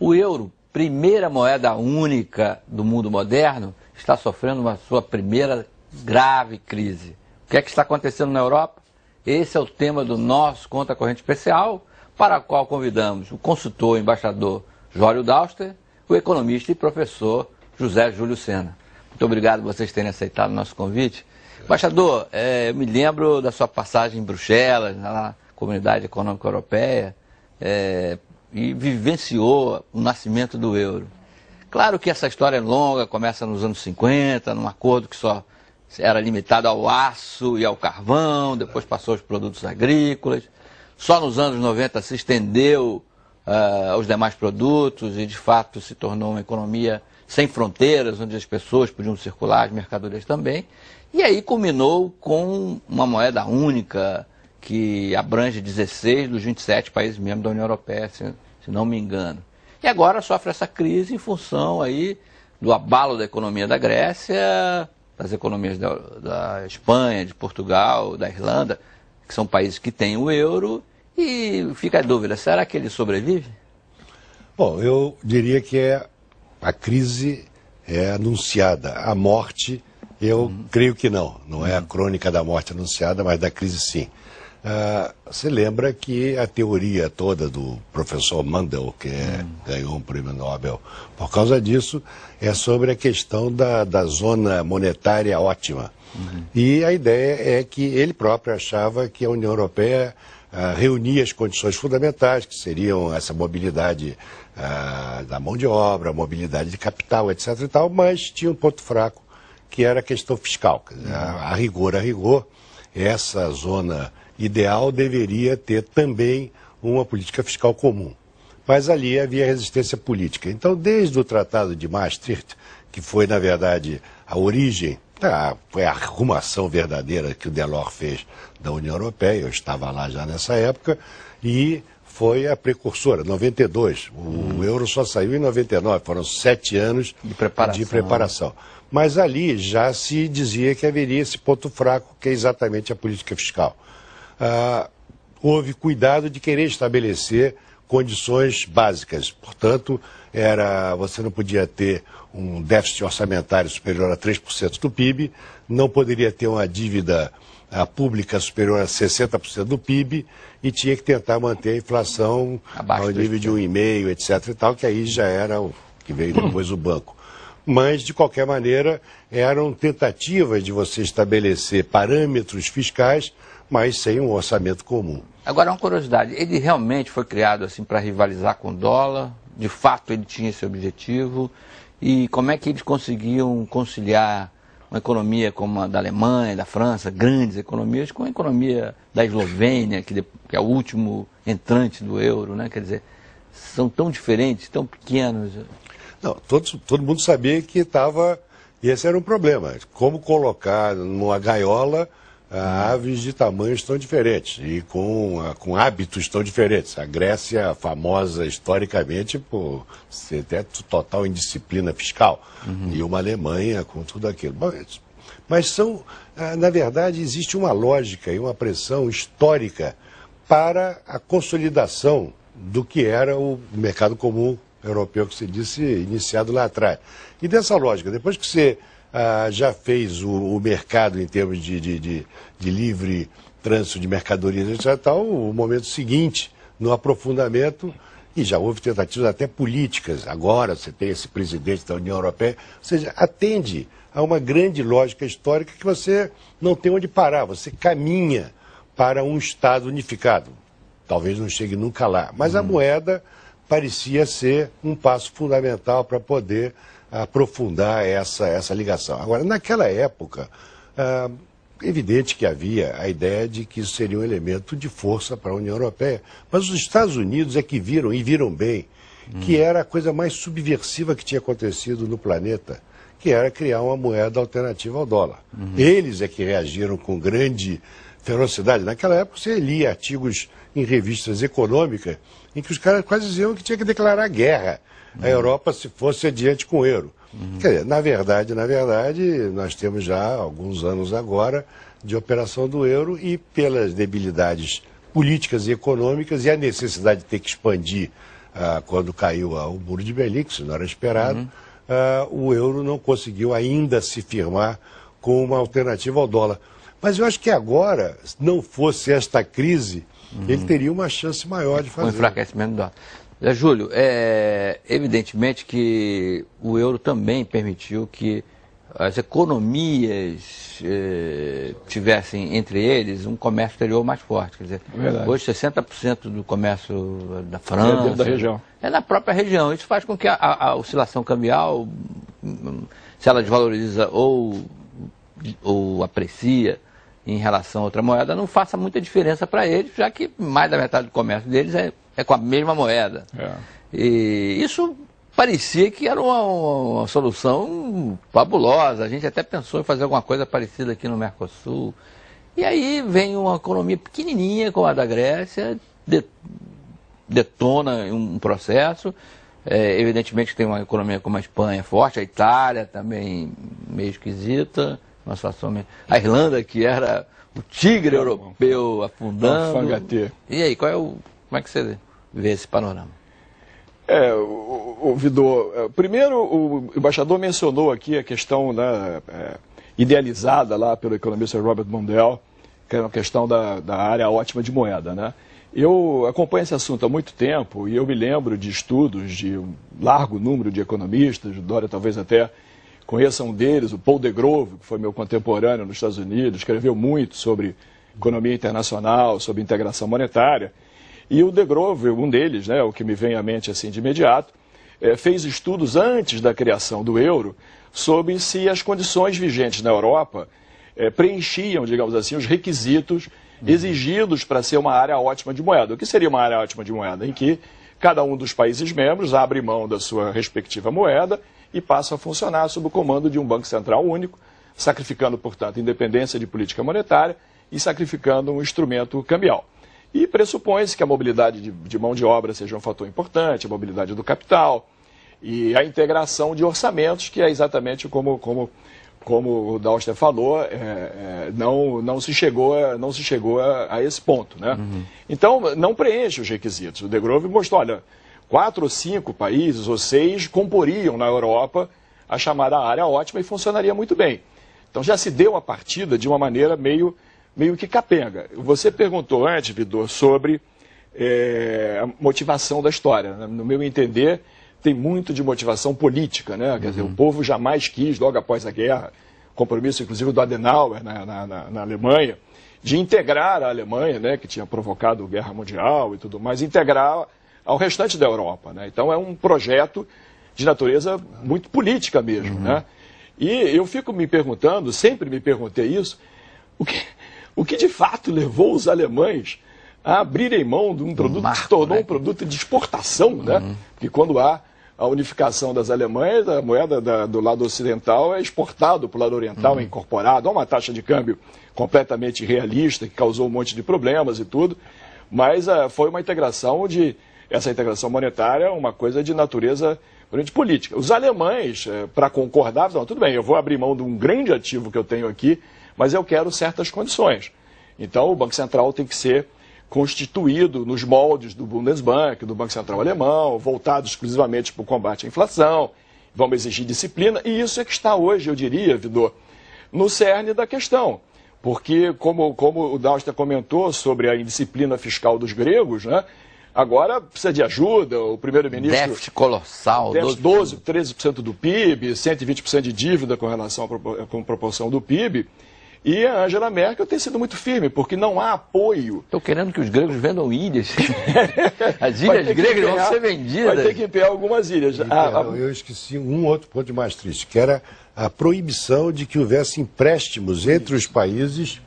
O euro, primeira moeda única do mundo moderno, está sofrendo uma sua primeira grave crise. O que é que está acontecendo na Europa? Esse é o tema do nosso Conta Corrente Especial, para o qual convidamos o consultor e embaixador Jório Dauster, o economista e professor José Júlio Sena. Muito obrigado por vocês terem aceitado o nosso convite. Embaixador, eu me lembro da sua passagem em Bruxelas, na Comunidade Econômica Europeia, e vivenciou o nascimento do euro. Claro que essa história é longa, começa nos anos 50, num acordo que só era limitado ao aço e ao carvão, depois passou aos produtos agrícolas. Só nos anos 90 se estendeu aos demais produtos e, de fato, se tornou uma economia sem fronteiras, onde as pessoas podiam circular, as mercadorias também. E aí culminou com uma moeda única, que abrange 16 dos 27 países membros da União Europeia, se não me engano. E agora sofre essa crise em função aí do abalo da economia da Grécia, das economias da Espanha, de Portugal, da Irlanda, que são países que têm o euro, e fica a dúvida, será que ele sobrevive? Bom, eu diria que a crise é anunciada, a morte eu creio que não é a crônica da morte anunciada, mas da crise sim. Você lembra que a teoria toda do professor Mundell, que ganhou um prêmio Nobel por causa disso, é sobre a questão da zona monetária ótima. E a ideia é que ele próprio achava que a União Europeia reunia as condições fundamentais, que seriam essa mobilidade da mão de obra, mobilidade de capital, etc. e tal, mas tinha um ponto fraco, que era a questão fiscal. A rigor, essa zona ideal deveria ter também uma política fiscal comum. Mas ali havia resistência política. Então, desde o Tratado de Maastricht, que foi, na verdade, a origem, foi a arrumação verdadeira que o Delors fez da União Europeia, eu estava lá já nessa época, e foi a precursora, 92. O euro só saiu em 99, foram 7 anos de preparação. Mas ali já se dizia que haveria esse ponto fraco, que é exatamente a política fiscal. Houve cuidado de querer estabelecer condições básicas. Portanto, você não podia ter um déficit orçamentário superior a 3% do PIB, não poderia ter uma dívida pública superior a 60% do PIB e tinha que tentar manter a inflação ao nível de 1,5%, etc. e tal, que aí já era o que veio depois o banco. Mas, de qualquer maneira, eram tentativas de você estabelecer parâmetros fiscais, mas sem um orçamento comum. Agora, uma curiosidade, ele realmente foi criado assim para rivalizar com o dólar? De fato, ele tinha esse objetivo? E como é que eles conseguiam conciliar uma economia como a da Alemanha, da França, grandes economias, com a economia da Eslovênia, que é o último entrante do euro, né? Quer dizer, são tão diferentes, tão pequenos. Não, todo mundo sabia que esse era um problema. Como colocar numa gaiola aves de tamanhos tão diferentes e com hábitos tão diferentes. A Grécia, famosa historicamente por ser até total indisciplina fiscal, e uma Alemanha com tudo aquilo. Mas na verdade, existe uma lógica e uma pressão histórica para a consolidação do que era o mercado comum europeu, que se disse, iniciado lá atrás. E dessa lógica, depois que você já fez o mercado em termos de livre trânsito de mercadorias, etc., o momento seguinte, no aprofundamento, e já houve tentativas até políticas, agora você tem esse presidente da União Europeia, ou seja, atende a uma grande lógica histórica que você não tem onde parar, você caminha para um Estado unificado. Talvez não chegue nunca lá, mas a moeda parecia ser um passo fundamental para poder aprofundar essa ligação. Agora, naquela época, evidente que havia a ideia de que isso seria um elemento de força para a União Europeia, mas os Estados Unidos é que viram, e viram bem, que era a coisa mais subversiva que tinha acontecido no planeta, que era criar uma moeda alternativa ao dólar. Eles é que reagiram com grande ferocidade. Naquela época você lia artigos em revistas econômicas em que os caras quase diziam que tinha que declarar guerra a Europa se fosse adiante com o euro. Quer dizer, na verdade, nós temos já alguns anos agora de operação do euro e pelas debilidades políticas e econômicas e a necessidade de ter que expandir quando caiu o Muro de Berlim, que isso não era esperado, o euro não conseguiu ainda se firmar com uma alternativa ao dólar. Mas eu acho que agora, se não fosse esta crise, ele teria uma chance maior de fazer. O enfraquecimento do dólar. Júlio, evidentemente que o euro também permitiu que as economias tivessem entre eles um comércio exterior mais forte. Quer dizer, hoje 60% do comércio da França da região. É na própria região. Isso faz com que a oscilação cambial, se ela desvaloriza ou aprecia em relação a outra moeda, não faça muita diferença para eles, já que mais da metade do comércio deles é com a mesma moeda. E isso parecia que era uma solução fabulosa. A gente até pensou em fazer alguma coisa parecida aqui no Mercosul. E aí vem uma economia pequenininha como a da Grécia, detona um processo. Evidentemente tem uma economia como a Espanha forte, a Itália também meio esquisita. Uma situação meio... A Irlanda, que era o tigre europeu afundando. E aí, como é que você vê esse panorama? Vidor, primeiro o embaixador mencionou aqui a questão idealizada lá pelo economista Robert Mundell, que é uma questão da área ótima de moeda, né? Eu acompanho esse assunto há muito tempo e eu me lembro de estudos de um largo número de economistas, o Dória talvez até conheça um deles, o Paul deGrove, que foi meu contemporâneo nos Estados Unidos, escreveu muito sobre economia internacional, sobre integração monetária. E o deGrove, um deles, né, o que me vem à mente assim de imediato, fez estudos antes da criação do euro sobre se as condições vigentes na Europa preenchiam, digamos assim, os requisitos exigidos para ser uma área ótima de moeda. O que seria uma área ótima de moeda? Em que cada um dos países membros abre mão da sua respectiva moeda e passa a funcionar sob o comando de um Banco Central único, sacrificando, portanto, independência de política monetária e sacrificando um instrumento cambial. E pressupõe-se que a mobilidade de mão de obra seja um fator importante, a mobilidade do capital e a integração de orçamentos, que é exatamente como o Dauster falou, não se chegou a esse ponto, né? Então, não preenche os requisitos. O deGrove mostrou, olha, 4 ou 5 países, ou 6, comporiam na Europa a chamada área ótima e funcionaria muito bem. Então já se deu a partida de uma maneira meio que capenga. Você perguntou antes, Vidor, sobre a motivação da história. No meu entender, tem muito de motivação política, né? Quer dizer, o povo jamais quis, logo após a guerra, compromisso inclusive do Adenauer na Alemanha, de integrar a Alemanha, né, que tinha provocado a Guerra Mundial e tudo mais, integrar ao restante da Europa, né? Então é um projeto de natureza muito política mesmo, né? E eu fico me perguntando, sempre me perguntei isso, o que de fato levou os alemães a abrirem mão de um produto que se tornou um produto de exportação, né? Porque quando há a unificação das Alemanhas, a moeda do lado ocidental é exportada para o lado oriental, é incorporada, há uma taxa de câmbio completamente irrealista, que causou um monte de problemas e tudo, mas foi uma integração essa integração monetária, uma coisa de natureza política. Os alemães, para concordar, não, tudo bem, eu vou abrir mão de um grande ativo que eu tenho aqui, mas eu quero certas condições. Então o Banco Central tem que ser constituído nos moldes do Bundesbank, do Banco Central Alemão, voltado exclusivamente para o combate à inflação, vamos exigir disciplina, e isso é que está hoje, eu diria, Vidor, no cerne da questão. Porque, como o Dauster comentou sobre a indisciplina fiscal dos gregos, né, agora precisa de ajuda, o primeiro-ministro... Déficit colossal. Déficit 12, 13% do PIB, 120% de dívida com relação com proporção do PIB. E a Angela Merkel tem sido muito firme, porque não há apoio. Estou querendo que os gregos vendam ilhas. As ilhas gregas vão ser vendidas. Vai ter que empenhar algumas ilhas. Eu esqueci um outro ponto mais triste, que era a proibição de que houvesse empréstimos entre os países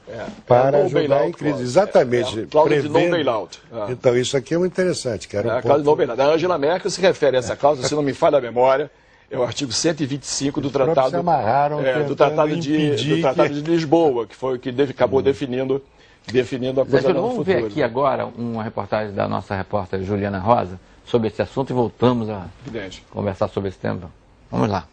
para ajudar em crise. Exatamente. Cláusula de no bailout. Então, isso aqui é muito interessante. Que era a cláusula de no bailout. A Angela Merkel se refere a essa cláusula, se não me falha a memória, é o artigo 125 do Tratado, do Tratado de Lisboa, que foi o que acabou definindo a coisa no futuro. Vamos ver aqui agora uma reportagem da nossa repórter Juliana Rosa sobre esse assunto e voltamos a conversar sobre esse tema. Vamos lá.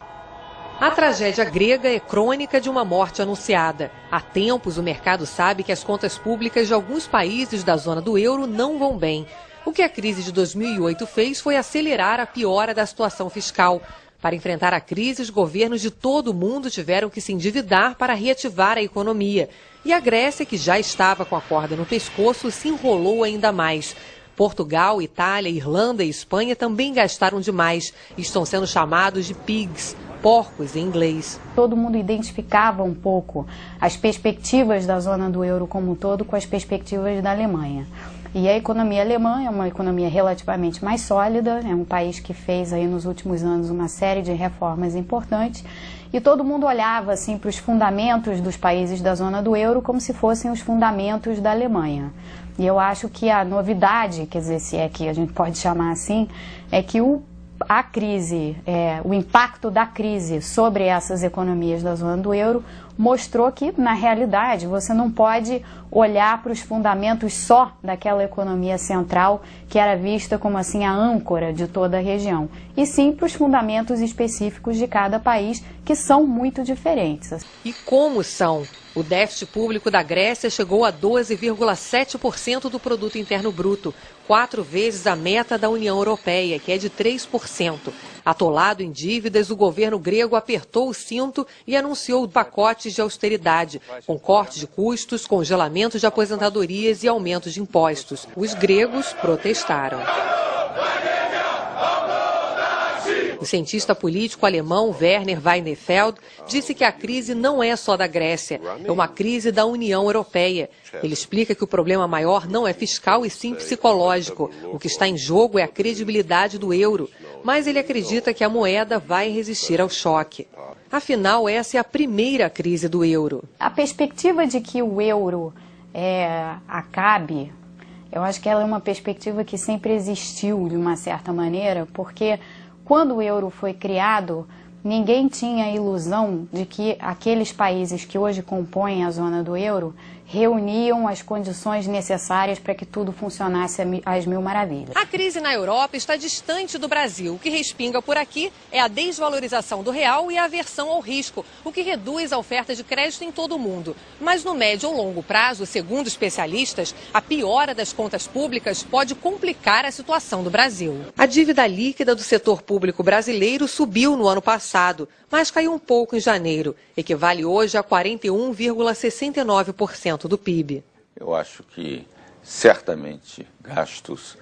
A tragédia grega é crônica de uma morte anunciada. Há tempos, o mercado sabe que as contas públicas de alguns países da zona do euro não vão bem. O que a crise de 2008 fez foi acelerar a piora da situação fiscal. Para enfrentar a crise, os governos de todo o mundo tiveram que se endividar para reativar a economia. E a Grécia, que já estava com a corda no pescoço, se enrolou ainda mais. Portugal, Itália, Irlanda e Espanha também gastaram demais e estão sendo chamados de pigs, porcos em inglês. Todo mundo identificava um pouco as perspectivas da zona do euro como um todo com as perspectivas da Alemanha. E a economia alemã é uma economia relativamente mais sólida, é um país que fez aí nos últimos anos uma série de reformas importantes e todo mundo olhava assim para os fundamentos dos países da zona do euro como se fossem os fundamentos da Alemanha. E eu acho que a novidade, quer dizer, se é que a gente pode chamar assim, é que a crise, o impacto da crise sobre essas economias da zona do euro mostrou que, na realidade, você não pode olhar para os fundamentos só daquela economia central que era vista como assim a âncora de toda a região, e sim para os fundamentos específicos de cada país, que são muito diferentes. E como são? O déficit público da Grécia chegou a 12,7% do produto interno bruto, 4 vezes a meta da União Europeia, que é de 3%. Atolado em dívidas, o governo grego apertou o cinto e anunciou pacotes de austeridade, com corte de custos, congelamento de aposentadorias e aumento de impostos. Os gregos protestaram. O cientista político alemão Werner Weinerfeld disse que a crise não é só da Grécia, é uma crise da União Europeia. Ele explica que o problema maior não é fiscal e sim psicológico. O que está em jogo é a credibilidade do euro, mas ele acredita que a moeda vai resistir ao choque. Afinal, essa é a primeira crise do euro. A perspectiva de que o euro acabe, eu acho que ela é uma perspectiva que sempre existiu de uma certa maneira, porque quando o euro foi criado, ninguém tinha a ilusão de que aqueles países que hoje compõem a zona do euro reuniam as condições necessárias para que tudo funcionasse às mil maravilhas. A crise na Europa está distante do Brasil. O que respinga por aqui é a desvalorização do real e a aversão ao risco, o que reduz a oferta de crédito em todo o mundo. Mas no médio ou longo prazo, segundo especialistas, a piora das contas públicas pode complicar a situação do Brasil. A dívida líquida do setor público brasileiro subiu no ano passado, mas caiu um pouco em janeiro. Equivale hoje a 41,69% do PIB. Eu acho que certamente gastos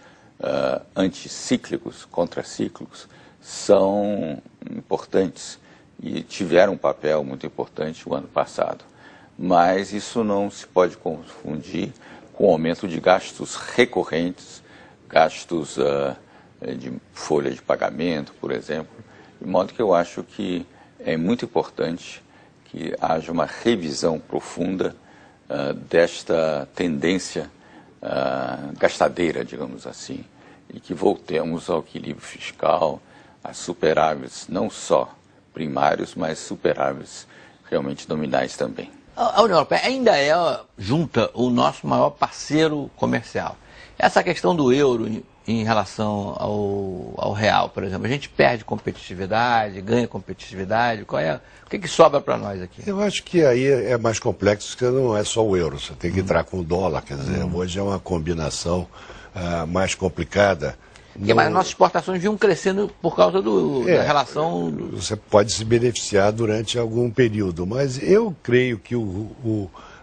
anticíclicos, contracíclicos, são importantes e tiveram um papel muito importante o ano passado. Mas isso não se pode confundir com o aumento de gastos recorrentes, gastos de folha de pagamento, por exemplo, de modo que eu acho que é muito importante que haja uma revisão profunda desta tendência gastadeira, digamos assim, e que voltemos ao equilíbrio fiscal, a superávites não só primários, mas superávites realmente nominais também. A União Europeia ainda junta o nosso maior parceiro comercial. Essa questão do euro em relação ao real, por exemplo, a gente perde competitividade, ganha competitividade, o que sobra para nós aqui? Eu acho que aí é mais complexo, porque não é só o euro, você tem que entrar com o dólar, quer dizer, hoje é uma combinação mais complicada. Mas nossas exportações vinham crescendo por causa da relação... Você pode se beneficiar durante algum período, mas eu creio que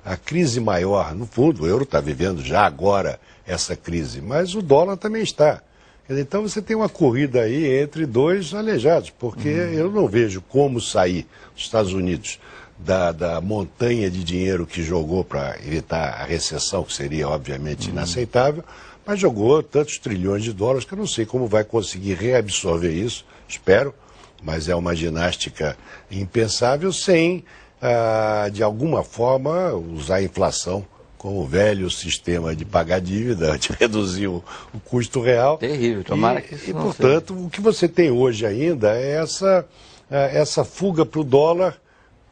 a crise maior, no fundo, o euro está vivendo já agora essa crise, mas o dólar também está. Então você tem uma corrida aí entre dois aleijados, porque eu não vejo como sair os Estados Unidos da montanha de dinheiro que jogou para evitar a recessão, que seria obviamente inaceitável, mas jogou tantos trilhões de dólares que eu não sei como vai conseguir reabsorver isso, espero, mas é uma ginástica impensável sem, de alguma forma, usar a inflação como o velho sistema de pagar dívida, de reduzir o custo real. Terrível, tomara que isso não seja. Portanto, o que você tem hoje ainda é essa fuga para o dólar,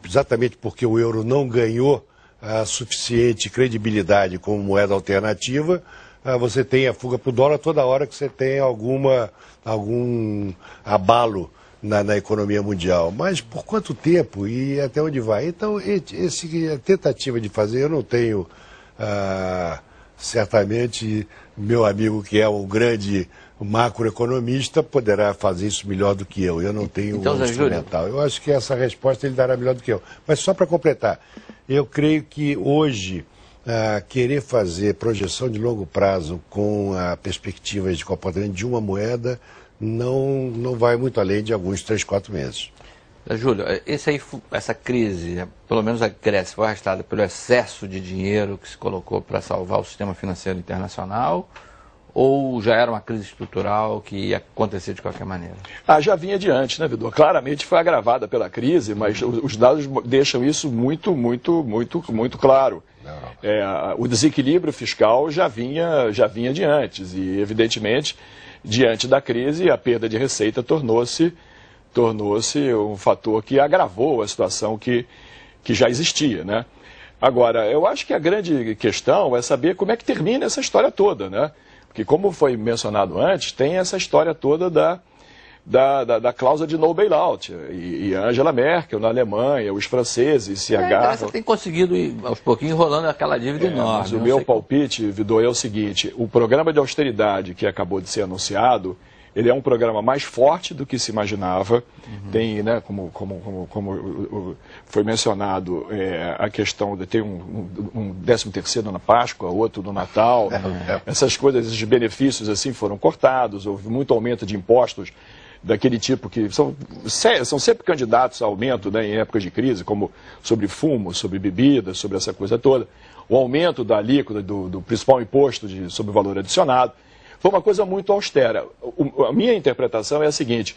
exatamente porque o euro não ganhou a suficiente credibilidade como moeda alternativa, você tem a fuga para o dólar toda hora que você tem algum abalo na economia mundial. Mas por quanto tempo e até onde vai? Então, a tentativa de fazer, eu não tenho, certamente, meu amigo que é um grande macroeconomista poderá fazer isso melhor do que eu. Eu não tenho um instrumental. Eu acho que essa resposta ele dará melhor do que eu. Mas só para completar, eu creio que hoje querer fazer projeção de longo prazo com a perspectiva de comportamento de uma moeda não vai muito além de alguns 3, 4 meses. Júlio, essa crise, pelo menos a Grécia, foi arrastada pelo excesso de dinheiro que se colocou para salvar o sistema financeiro internacional, ou já era uma crise estrutural que ia acontecer de qualquer maneira? Já vinha de antes, né, Vidor? Claramente foi agravada pela crise, mas os dados deixam isso muito claro. O desequilíbrio fiscal já vinha de antes e, evidentemente, diante da crise, a perda de receita tornou-se um fator que agravou a situação que já existia, né? Agora, eu acho que a grande questão é saber como é que termina essa história toda, né? Porque, como foi mencionado antes, tem essa história toda da cláusula de no bailout. E a Angela Merkel, na Alemanha, os franceses se agarram. Você tem conseguido, aos pouquinhos, enrolando aquela dívida enorme. Mas o meu palpite, Vidor, é o seguinte: o programa de austeridade que acabou de ser anunciado, ele é um programa mais forte do que se imaginava. Tem, né, como foi mencionado, a questão de ter um 13º na Páscoa, outro no Natal. Essas coisas, esses benefícios assim foram cortados, houve muito aumento de impostos daquele tipo que são sempre candidatos a aumento, né, em épocas de crise, como sobre fumo, sobre bebida, sobre essa coisa toda. O aumento da alíquota do principal imposto sobre o valor adicionado. Foi uma coisa muito austera. A minha interpretação é a seguinte: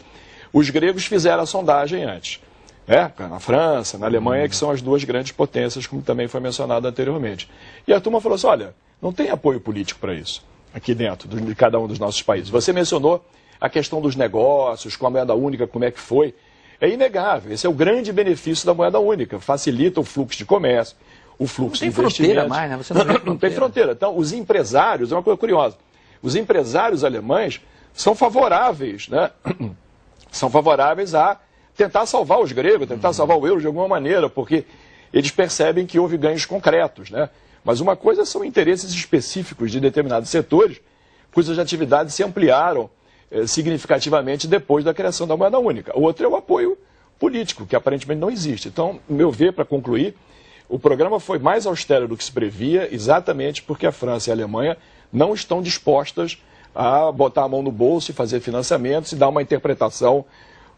os gregos fizeram a sondagem antes, né? Na França, na Alemanha, que são as duas grandes potências, como também foi mencionado anteriormente. E a turma falou assim: olha, não tem apoio político para isso, aqui dentro de cada um dos nossos países. Você mencionou a questão dos negócios, com a moeda única, como é que foi. É inegável, esse é o grande benefício da moeda única, facilita o fluxo de comércio, o fluxo de investimento. Não tem fronteira mais, né? Você não não tem fronteira. Então, os empresários, é uma coisa curiosa, os empresários alemães são favoráveis, né? São favoráveis a tentar salvar os gregos, tentar salvar o euro de alguma maneira, porque eles percebem que houve ganhos concretos, né? Mas uma coisa são interesses específicos de determinados setores, cujas atividades se ampliaram significativamente depois da criação da moeda única. O outro é o apoio político, que aparentemente não existe. Então, meu ver, para concluir, o programa foi mais austero do que se previa, exatamente porque a França e a Alemanha não estão dispostas a botar a mão no bolso e fazer financiamentos e dar uma interpretação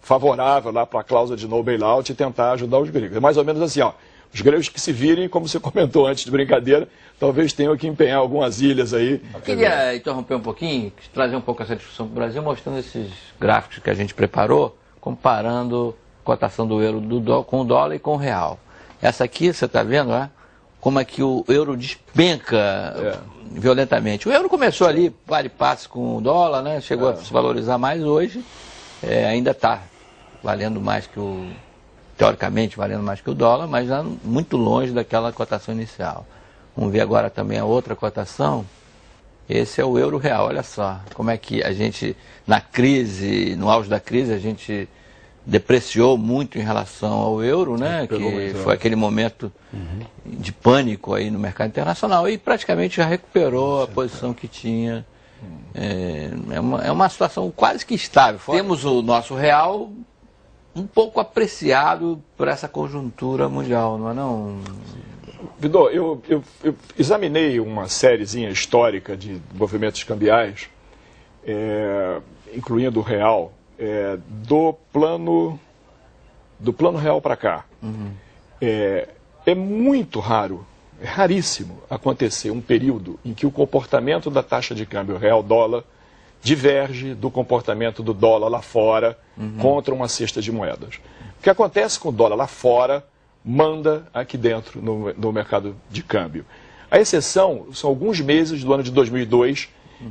favorável lá para a cláusula de no bailout e tentar ajudar os gregos. É mais ou menos assim, ó, os gregos que se virem, como você comentou antes de brincadeira, talvez tenham que empenhar algumas ilhas aí. Eu queria interromper um pouquinho, trazer um pouco essa discussão para o Brasil, mostrando esses gráficos que a gente preparou, comparando a cotação do euro com o dólar e com o real. Essa aqui, você está vendo, né? Como é que o euro despenca violentamente. O euro começou ali, pare passe com o dólar, né? Chegou a se valorizar mais hoje, ainda está valendo mais que teoricamente valendo mais que o dólar, mas já muito longe daquela cotação inicial. Vamos ver agora também a outra cotação. Esse é o euro real, olha só como é que a gente, na crise, no auge da crise, a gente depreciou muito em relação ao euro, né? Que foi aquele momento de pânico aí no mercado internacional e praticamente já recuperou a posição que tinha. É uma situação quase que estável. Temos o nosso real um pouco apreciado por essa conjuntura mundial, não é não? Vidor, eu examinei uma sériezinha histórica de movimentos cambiais, incluindo o real, do plano real para cá. É muito raro, é raríssimo acontecer um período em que o comportamento da taxa de câmbio real-dólar diverge do comportamento do dólar lá fora contra uma cesta de moedas. O que acontece com o dólar lá fora manda aqui dentro no mercado de câmbio. A exceção são alguns meses do ano de 2002,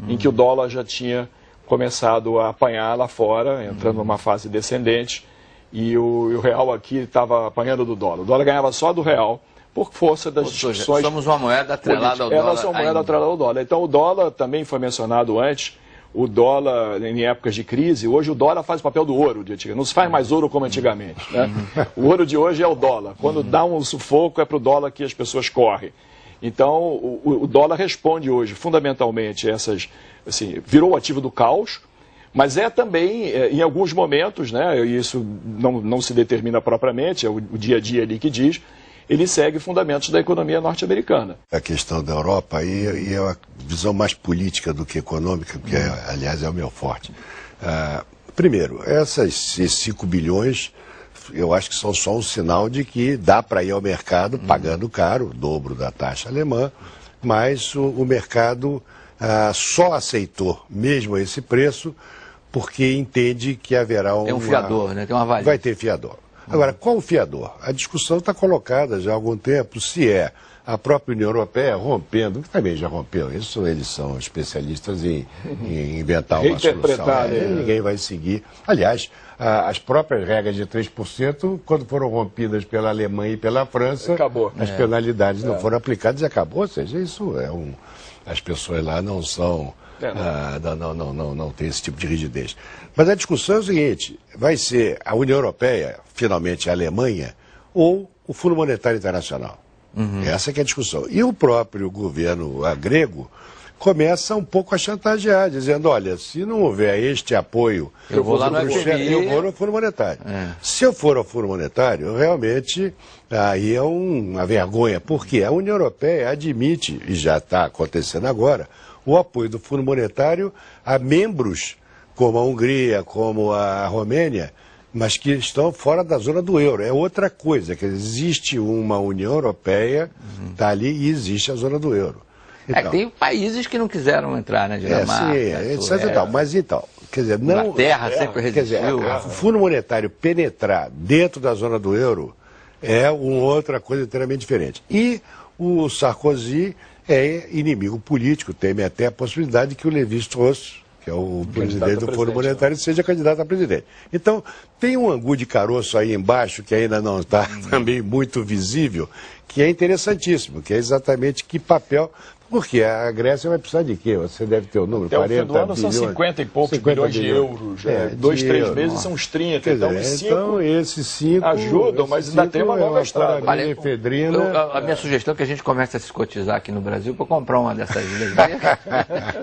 em que o dólar já tinha começado a apanhar lá fora, entrando numa fase descendente, e o real aqui estava apanhando do dólar. O dólar ganhava só do real, por força das discussões. Somos uma moeda atrelada ao dólar. Nós somos uma moeda atrelada ao dólar. Então o dólar também foi mencionado antes. O dólar, em épocas de crise, hoje o dólar faz o papel do ouro de antigamente. Não se faz mais ouro como antigamente. Né? O ouro de hoje é o dólar. Quando dá um sufoco, é para o dólar que as pessoas correm. Então, o dólar responde hoje, fundamentalmente, assim, virou o ativo do caos, mas é também, em alguns momentos, né, isso não se determina propriamente, é o dia a dia ali que diz, ele segue fundamentos da economia norte-americana. A questão da Europa aí é uma visão mais política do que econômica, que, aliás, é o meu forte. Primeiro, esses 5 bilhões, eu acho que são só um sinal de que dá para ir ao mercado pagando caro, o dobro da taxa alemã, mas o mercado só aceitou mesmo esse preço porque entende que haverá Tem um fiador, né? Tem uma valia. Vai ter fiador. Agora, qual o fiador? A discussão está colocada já há algum tempo, se é a própria União Europeia rompendo, que também já rompeu, isso eles são especialistas em inventar uma solução. Ninguém vai seguir. Aliás, as próprias regras de 3%, quando foram rompidas pela Alemanha e pela França, acabou. As penalidades não foram aplicadas e acabou. Ou seja, isso é as pessoas lá não são... não tem esse tipo de rigidez. Mas a discussão é o seguinte, vai ser a União Europeia, finalmente a Alemanha, ou o Fundo Monetário Internacional? Essa que é a discussão. E o próprio governo grego começa um pouco a chantagear, dizendo, olha, se não houver este apoio, eu vou lá no FMI, eu vou no Fundo Monetário. Se eu for ao Fundo Monetário, realmente aí é uma vergonha, porque a União Europeia admite, e já está acontecendo agora, o apoio do Fundo Monetário a membros como a Hungria, como a Romênia, mas que estão fora da zona do euro. É outra coisa, que existe uma União Europeia, está ali e existe a zona do euro. Então, tem países que não quiseram entrar, né? Dinamarca, sim, mas então, quer dizer, não... Inglaterra sempre resistiu. Quer dizer, o Fundo Monetário penetrar dentro da zona do euro é uma outra coisa inteiramente diferente. E o Sarkozy é inimigo político, teme até a possibilidade de que o Lévi-Strauss, que é o presidente do Fundo Monetário, seja candidato a presidente. Então, tem um angu de caroço aí embaixo, que ainda não está também muito visível, que é interessantíssimo, que é exatamente que papel... Porque a Grécia vai precisar de quê? Você deve ter o número, até 40 o fim do ano bilhões, são 50 e poucos bilhões de euros. 2, 3 meses são uns 30. Então, esses 5 ajudam, mas ainda tem uma longa estrada. A minha sugestão é que a gente comece a se cotizar aqui no Brasil para comprar uma dessas ilhas.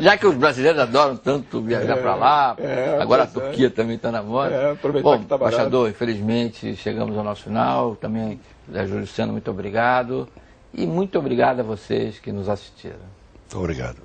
Já que os brasileiros adoram tanto viajar para lá, agora a Turquia também está na moda. Bom, que tá embaixador, infelizmente chegamos ao nosso final. Também, Júlio Luciano, muito obrigado. E muito obrigado a vocês que nos assistiram. Obrigado.